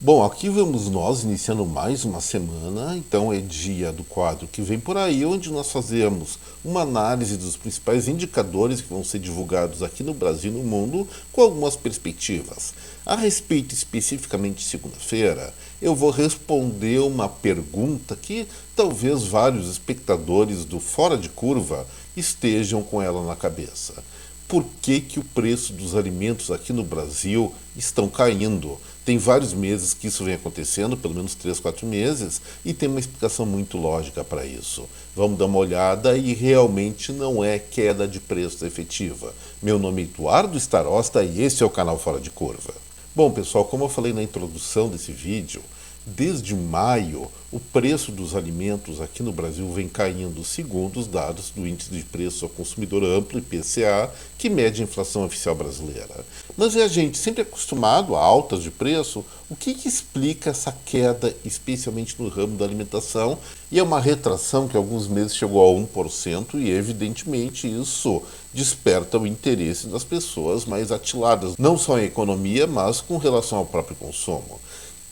Bom, aqui vamos nós iniciando mais uma semana, então é dia do quadro que vem por aí, onde nós fazemos uma análise dos principais indicadores que vão ser divulgados aqui no Brasil e no mundo, com algumas perspectivas. A respeito especificamente de segunda-feira, eu vou responder uma pergunta que talvez vários espectadores do Fora de Curva estejam com ela na cabeça. Por que o preço dos alimentos aqui no Brasil estão caindo? Tem vários meses que isso vem acontecendo, pelo menos 3, 4 meses, e tem uma explicação muito lógica para isso. Vamos dar uma olhada e realmente não é queda de preço efetiva. Meu nome é Eduardo Starosta e esse é o canal Fora de Curva. Bom, pessoal, como eu falei na introdução desse vídeo, desde maio, o preço dos alimentos aqui no Brasil vem caindo segundo os dados do Índice de Preço ao Consumidor Amplo, IPCA, que mede a inflação oficial brasileira. Mas a gente sempre acostumado a altas de preço, o que explica essa queda, especialmente no ramo da alimentação? E é uma retração que alguns meses chegou a 1% e evidentemente isso desperta o interesse das pessoas mais atiladas, não só em economia, mas com relação ao próprio consumo.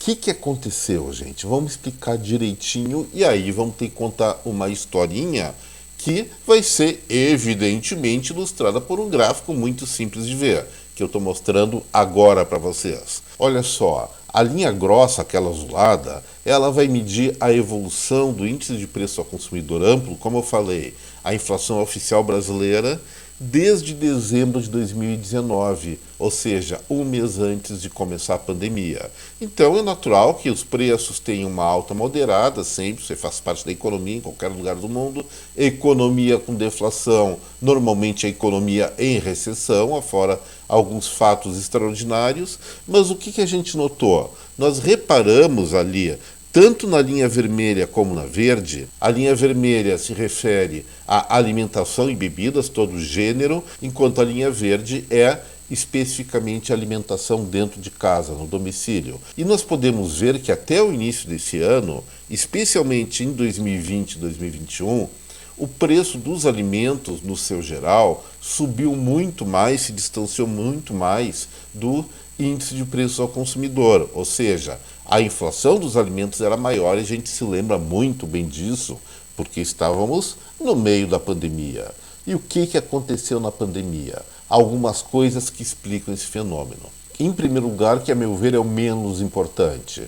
O que aconteceu, gente? Vamos explicar direitinho e aí vamos ter que contar uma historinha que vai ser evidentemente ilustrada por um gráfico muito simples de ver, que eu estou mostrando agora para vocês. Olha só, a linha grossa, aquela azulada, ela vai medir a evolução do índice de preço ao consumidor amplo, como eu falei, a inflação oficial brasileira, desde dezembro de 2019, ou seja, um mês antes de começar a pandemia. Então é natural que os preços tenham uma alta moderada, sempre, você faz parte da economia em qualquer lugar do mundo. Economia com deflação, normalmente a economia em recessão, afora alguns fatos extraordinários. Mas o que a gente notou? Nós reparamos ali, tanto na linha vermelha como na verde. A linha vermelha se refere à alimentação e bebidas, todo gênero, enquanto a linha verde é especificamente a alimentação dentro de casa, no domicílio. E nós podemos ver que até o início desse ano, especialmente em 2020 e 2021, o preço dos alimentos, no seu geral, subiu muito mais, se distanciou muito mais do índice de preço ao consumidor, ou seja, a inflação dos alimentos era maior e a gente se lembra muito bem disso, porque estávamos no meio da pandemia. E o que aconteceu na pandemia? Algumas coisas que explicam esse fenômeno. Em primeiro lugar, que a meu ver é o menos importante,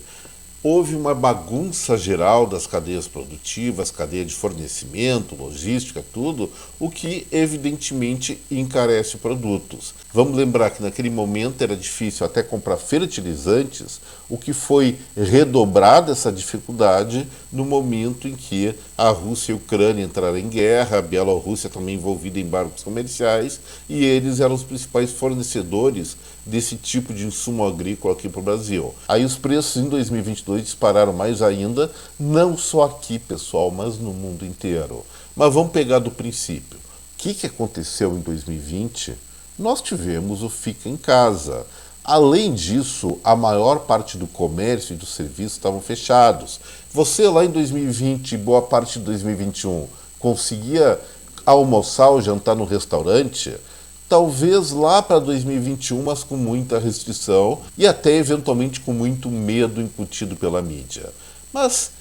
houve uma bagunça geral das cadeias produtivas, cadeia de fornecimento, logística, tudo, o que evidentemente encarece produtos. Vamos lembrar que naquele momento era difícil até comprar fertilizantes, o que foi redobrada essa dificuldade no momento em que a Rússia e a Ucrânia entraram em guerra, a Bielorrússia também envolvida em embargos comerciais, e eles eram os principais fornecedores desse tipo de insumo agrícola aqui para o Brasil. Aí os preços em 2022 dispararam mais ainda, não só aqui, pessoal, mas no mundo inteiro. Mas vamos pegar do princípio. O que aconteceu em 2020? Nós tivemos o Fica em Casa. Além disso, a maior parte do comércio e dos serviços estavam fechados. Você lá em 2020 e boa parte de 2021 conseguia almoçar ou jantar no restaurante? Talvez lá para 2021, mas com muita restrição e até eventualmente com muito medo incutido pela mídia. Mas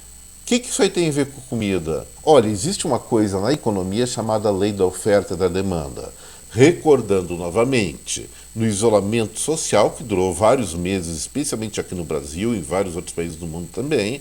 o que isso aí tem a ver com comida? Olha, existe uma coisa na economia chamada lei da oferta e da demanda. Recordando novamente, no isolamento social, que durou vários meses, especialmente aqui no Brasil e em vários outros países do mundo também,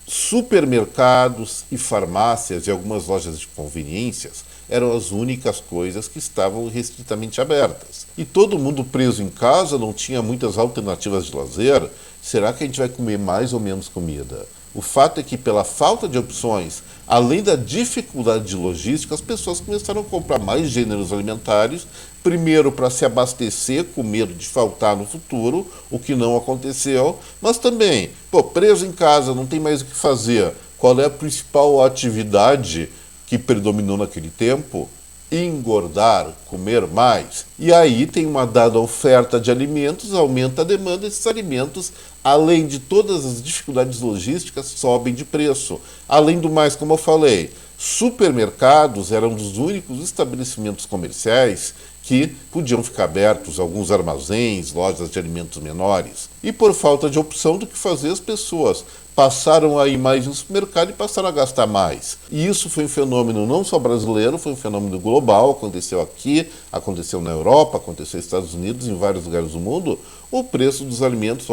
supermercados e farmácias e algumas lojas de conveniências eram as únicas coisas que estavam restritamente abertas. E todo mundo preso em casa, não tinha muitas alternativas de lazer. Será que a gente vai comer mais ou menos comida? O fato é que, pela falta de opções, além da dificuldade de logística, as pessoas começaram a comprar mais gêneros alimentares, primeiro para se abastecer, com medo de faltar no futuro, o que não aconteceu, mas também, preso em casa, não tem mais o que fazer. Qual é a principal atividade que predominou naquele tempo? Engordar, comer mais. E aí tem uma dada oferta de alimentos, aumenta a demanda, esses alimentos, além de todas as dificuldades logísticas, sobem de preço. Além do mais, como eu falei, Supermercados eram dos únicos estabelecimentos comerciais que podiam ficar abertos, alguns armazéns, lojas de alimentos menores. E por falta de opção do que fazer, as pessoas passaram a ir mais no supermercado e passaram a gastar mais. E isso foi um fenômeno não só brasileiro, foi um fenômeno global, aconteceu aqui, aconteceu na Europa, aconteceu nos Estados Unidos, em vários lugares do mundo. O preço dos alimentos,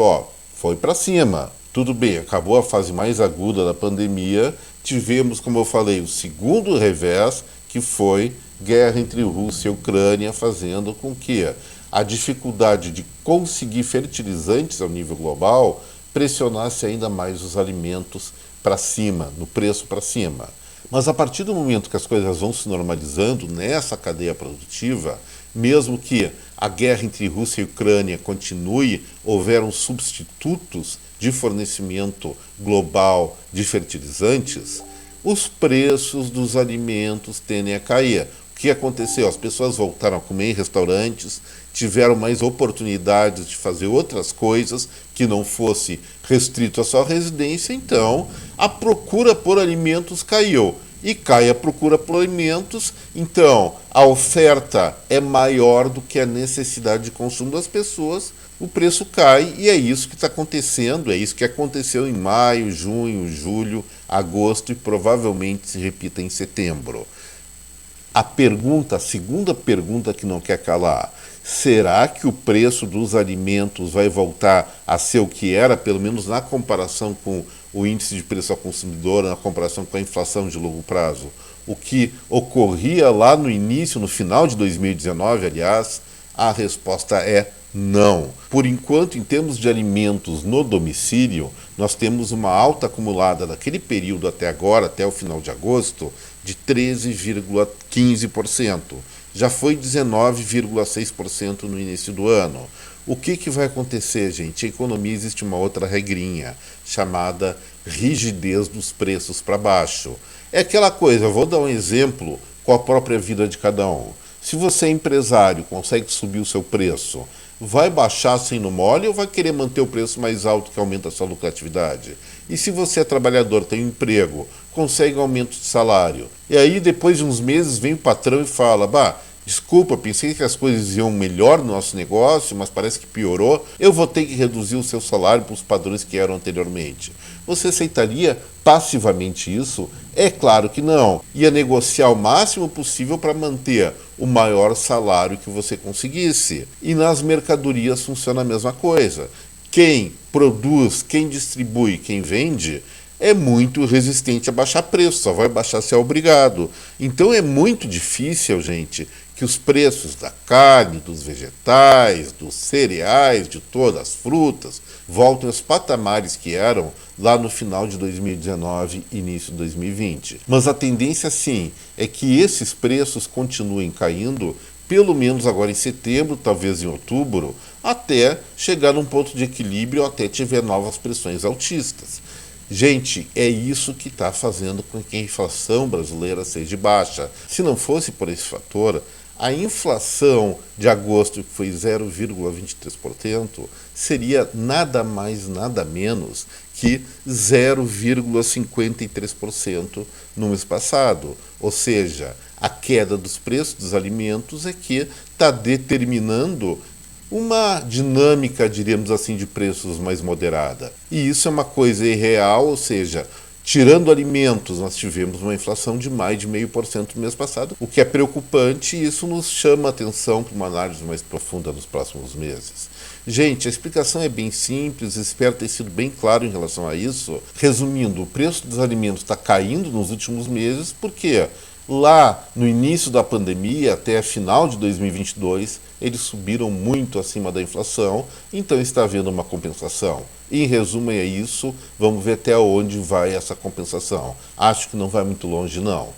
foi para cima. Tudo bem, acabou a fase mais aguda da pandemia, tivemos, como eu falei, o segundo revés, que foi guerra entre Rússia e Ucrânia, fazendo com que a dificuldade de conseguir fertilizantes ao nível global pressionasse ainda mais os alimentos para cima, no preço para cima. Mas a partir do momento que as coisas vão se normalizando nessa cadeia produtiva, mesmo que a guerra entre Rússia e Ucrânia continue, houveram substitutos de fornecimento global de fertilizantes, os preços dos alimentos tendem a cair. O que aconteceu? As pessoas voltaram a comer em restaurantes, tiveram mais oportunidades de fazer outras coisas que não fosse restrito à sua residência, então a procura por alimentos caiu. E cai a procura por alimentos, então a oferta é maior do que a necessidade de consumo das pessoas, o preço cai e é isso que está acontecendo, é isso que aconteceu em maio, junho, julho, agosto e provavelmente se repita em setembro. A segunda pergunta que não quer calar, será que o preço dos alimentos vai voltar a ser o que era, pelo menos na comparação com o índice de preço ao consumidor, na comparação com a inflação de longo prazo? O que ocorria lá no início, no final de 2019, aliás, a resposta é não. Por enquanto, em termos de alimentos no domicílio, nós temos uma alta acumulada daquele período até agora, até o final de agosto, de 13,15%. Já foi 19,6% no início do ano. O que vai acontecer, gente? A economia existe uma outra regrinha, chamada rigidez dos preços para baixo. É aquela coisa, eu vou dar um exemplo com a própria vida de cada um. Se você é empresário, consegue subir o seu preço, vai baixar sem no mole ou vai querer manter o preço mais alto que aumenta a sua lucratividade? E se você é trabalhador, tem um emprego, consegue um aumento de salário, e aí depois de uns meses vem o patrão e fala, desculpa, pensei que as coisas iam melhor no nosso negócio, mas parece que piorou, eu vou ter que reduzir o seu salário para os padrões que eram anteriormente. Você aceitaria passivamente isso? É claro que não. Ia negociar o máximo possível para manter o maior salário que você conseguisse. E nas mercadorias funciona a mesma coisa. Quem produz, quem distribui, quem vende é muito resistente a baixar preço, só vai baixar se é obrigado. Então é muito difícil, gente, que os preços da carne, dos vegetais, dos cereais, de todas as frutas, voltem aos patamares que eram lá no final de 2019 e início de 2020. Mas a tendência, sim, é que esses preços continuem caindo, pelo menos agora em setembro, talvez em outubro, até chegar num ponto de equilíbrio, até tiver novas pressões altistas. Gente, é isso que está fazendo com que a inflação brasileira seja baixa. Se não fosse por esse fator, a inflação de agosto, que foi 0,23%, seria nada mais, nada menos que 0,53% no mês passado. Ou seja, a queda dos preços dos alimentos é que está determinando uma dinâmica, diríamos assim, de preços mais moderada. E isso é uma coisa irreal, ou seja, tirando alimentos, nós tivemos uma inflação de mais de 0,5% no mês passado, o que é preocupante e isso nos chama a atenção para uma análise mais profunda nos próximos meses. Gente, a explicação é bem simples, espero ter sido bem claro em relação a isso. Resumindo, o preço dos alimentos está caindo nos últimos meses porque lá no início da pandemia, até final de 2022, eles subiram muito acima da inflação, então está havendo uma compensação. Em resumo, é isso. Vamos ver até onde vai essa compensação. Acho que não vai muito longe, não.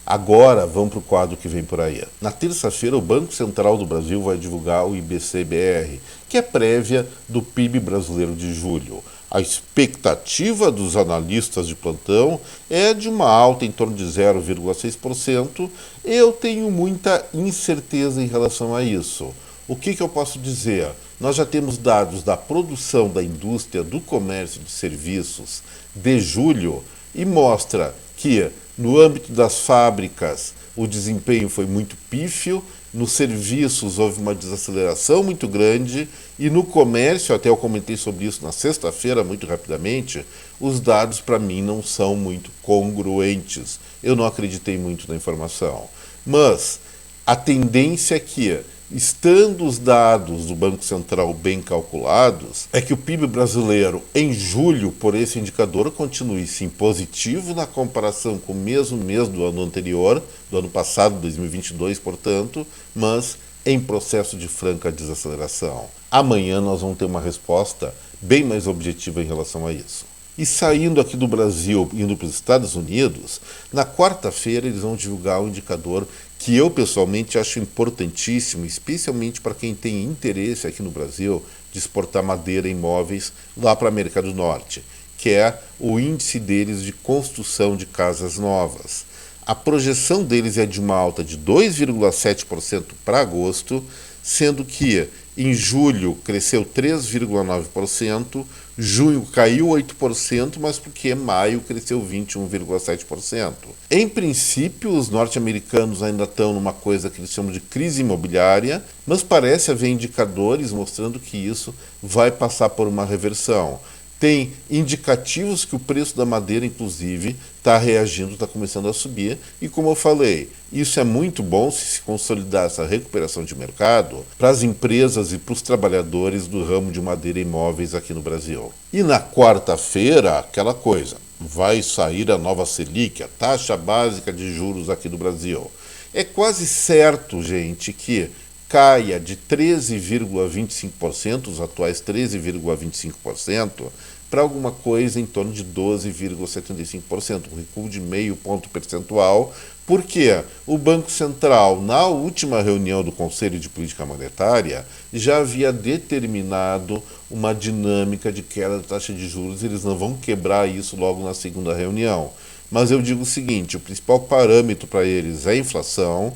Agora, vamos para o quadro que vem por aí. Na terça-feira, o Banco Central do Brasil vai divulgar o IBC-BR, que é prévia do PIB brasileiro de julho. A expectativa dos analistas de plantão é de uma alta em torno de 0,6%. Eu tenho muita incerteza em relação a isso. O que eu posso dizer? Nós já temos dados da produção da indústria, do comércio de serviços de julho e mostra que no âmbito das fábricas o desempenho foi muito pífio, nos serviços houve uma desaceleração muito grande e no comércio, até eu comentei sobre isso na sexta-feira muito rapidamente, os dados para mim não são muito congruentes. Eu não acreditei muito na informação. Mas a tendência é que, estando os dados do Banco Central bem calculados, é que o PIB brasileiro em julho, por esse indicador, continue sim positivo na comparação com o mesmo mês do ano anterior, do ano passado, 2022, portanto, mas em processo de franca desaceleração. Amanhã nós vamos ter uma resposta bem mais objetiva em relação a isso. E saindo aqui do Brasil, indo para os Estados Unidos, na quarta-feira eles vão divulgar um indicador que eu pessoalmente acho importantíssimo, especialmente para quem tem interesse aqui no Brasil de exportar madeira e móveis lá para a América do Norte, que é o índice deles de construção de casas novas. A projeção deles é de uma alta de 2,7% para agosto, sendo que em julho cresceu 3,9%, junho caiu 8%, mas porque maio cresceu 21,7%. Em princípio, os norte-americanos ainda estão numa coisa que eles chamam de crise imobiliária, mas parece haver indicadores mostrando que isso vai passar por uma reversão. Tem indicativos que o preço da madeira, inclusive, está reagindo, está começando a subir. E como eu falei, isso é muito bom se consolidar essa recuperação de mercado para as empresas e para os trabalhadores do ramo de madeira e móveis aqui no Brasil. E na quarta-feira, aquela coisa, vai sair a nova Selic, a taxa básica de juros aqui no Brasil. É quase certo, gente, que caia de 13,25%, os atuais 13,25%, para alguma coisa em torno de 12,75%, um recuo de meio ponto percentual, porque o Banco Central, na última reunião do Conselho de Política Monetária, já havia determinado uma dinâmica de queda da taxa de juros, e eles não vão quebrar isso logo na segunda reunião. Mas eu digo o seguinte, o principal parâmetro para eles é a inflação.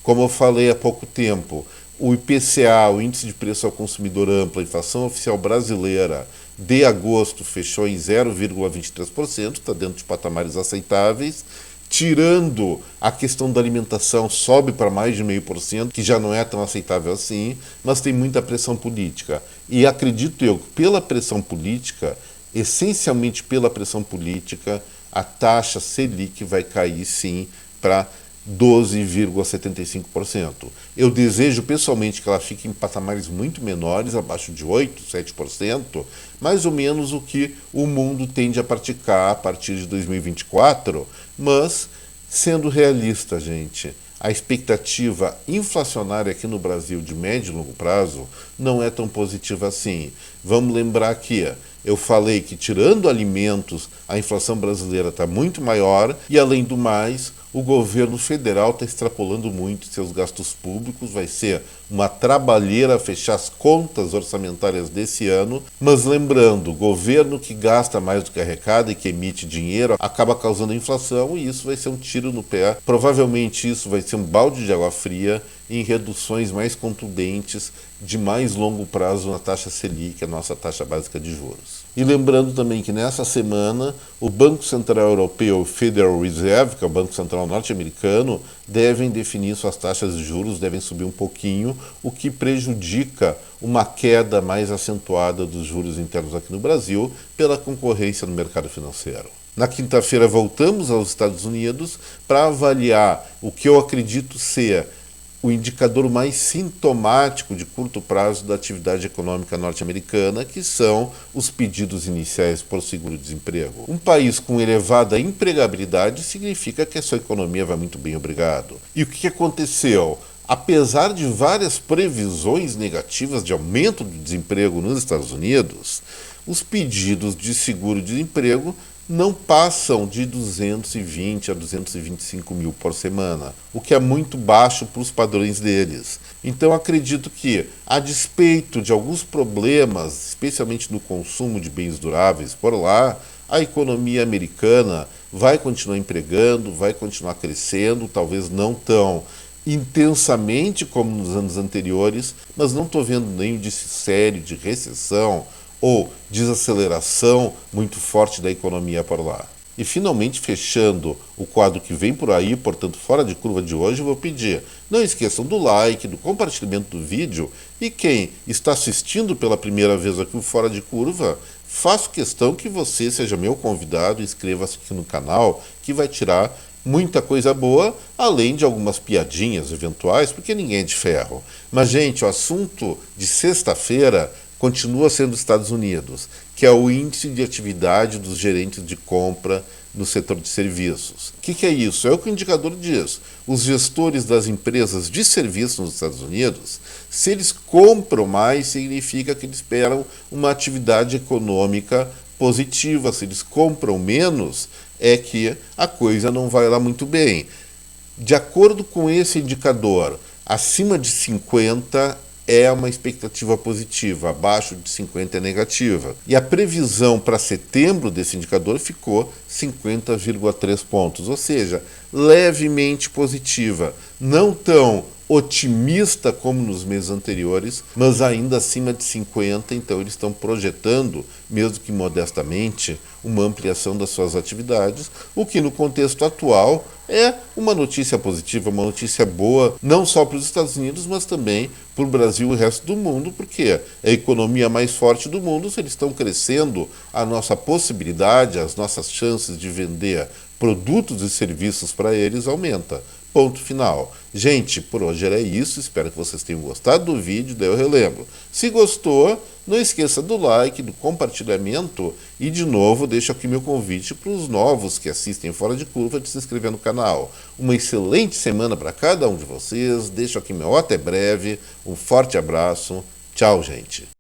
Como eu falei há pouco tempo, o IPCA, o Índice de Preço ao Consumidor Amplo, a inflação oficial brasileira de agosto fechou em 0,23%, está dentro de patamares aceitáveis. Tirando a questão da alimentação, sobe para mais de 0,5%, que já não é tão aceitável assim, mas tem muita pressão política. E acredito eu que pela pressão política, essencialmente pela pressão política, a taxa Selic vai cair sim para 12,75%. Eu desejo pessoalmente que ela fique em patamares muito menores, abaixo de 8%, 7%, mais ou menos o que o mundo tende a praticar a partir de 2024, mas sendo realista, gente, a expectativa inflacionária aqui no Brasil de médio e longo prazo não é tão positiva assim. Vamos lembrar que eu falei que, tirando alimentos, a inflação brasileira está muito maior e, além do mais, o governo federal está extrapolando muito seus gastos públicos, vai ser uma trabalheira fechar as contas orçamentárias desse ano, mas lembrando, o governo que gasta mais do que arrecada e que emite dinheiro acaba causando inflação e isso vai ser um tiro no pé. Provavelmente isso vai ser um balde de água fria em reduções mais contundentes de mais longo prazo na taxa Selic, a nossa taxa básica de juros. E lembrando também que nessa semana o Banco Central Europeu, o Federal Reserve, que é o Banco Central norte-americano, devem definir suas taxas de juros, devem subir um pouquinho, o que prejudica uma queda mais acentuada dos juros internos aqui no Brasil pela concorrência no mercado financeiro. Na quinta-feira voltamos aos Estados Unidos para avaliar o que eu acredito ser o indicador mais sintomático de curto prazo da atividade econômica norte-americana, que são os pedidos iniciais por seguro-desemprego. Um país com elevada empregabilidade significa que a sua economia vai muito bem, obrigado. E o que aconteceu? Apesar de várias previsões negativas de aumento do desemprego nos Estados Unidos, os pedidos de seguro-desemprego não passam de 220 a 225 mil por semana, o que é muito baixo para os padrões deles. Então acredito que, a despeito de alguns problemas, especialmente no consumo de bens duráveis por lá, a economia americana vai continuar empregando, vai continuar crescendo, talvez não tão intensamente como nos anos anteriores, mas não estou vendo nenhum indício sério de recessão ou desaceleração muito forte da economia por lá. E finalmente fechando o quadro que vem por aí, portanto fora de curva de hoje, eu vou pedir, não esqueçam do like, do compartilhamento do vídeo, e quem está assistindo pela primeira vez aqui o Fora de Curva, faço questão que você seja meu convidado, inscreva-se aqui no canal, que vai tirar muita coisa boa, além de algumas piadinhas eventuais, porque ninguém é de ferro. Mas, gente, o assunto de sexta-feira continua sendo os Estados Unidos, que é o índice de atividade dos gerentes de compra no setor de serviços. O que é isso? É o que o indicador diz. Os gestores das empresas de serviços nos Estados Unidos, se eles compram mais, significa que eles esperam uma atividade econômica positiva. Se eles compram menos, é que a coisa não vai lá muito bem. De acordo com esse indicador, acima de 50 é uma expectativa positiva, abaixo de 50 é negativa. E a previsão para setembro desse indicador ficou 50,3 pontos, ou seja, levemente positiva, não tão otimista como nos meses anteriores, mas ainda acima de 50, então eles estão projetando, mesmo que modestamente, uma ampliação das suas atividades, o que no contexto atual é uma notícia positiva, uma notícia boa, não só para os Estados Unidos, mas também para o Brasil e o resto do mundo, porque é a economia mais forte do mundo, se eles estão crescendo, a nossa possibilidade, as nossas chances de vender produtos e serviços para eles aumenta. Ponto final. Gente, por hoje era isso, espero que vocês tenham gostado do vídeo, daí eu relembro. Se gostou, não esqueça do like, do compartilhamento e, de novo, deixo aqui meu convite para os novos que assistem Fora de Curva de se inscrever no canal. Uma excelente semana para cada um de vocês, deixo aqui meu até breve, um forte abraço, tchau, gente.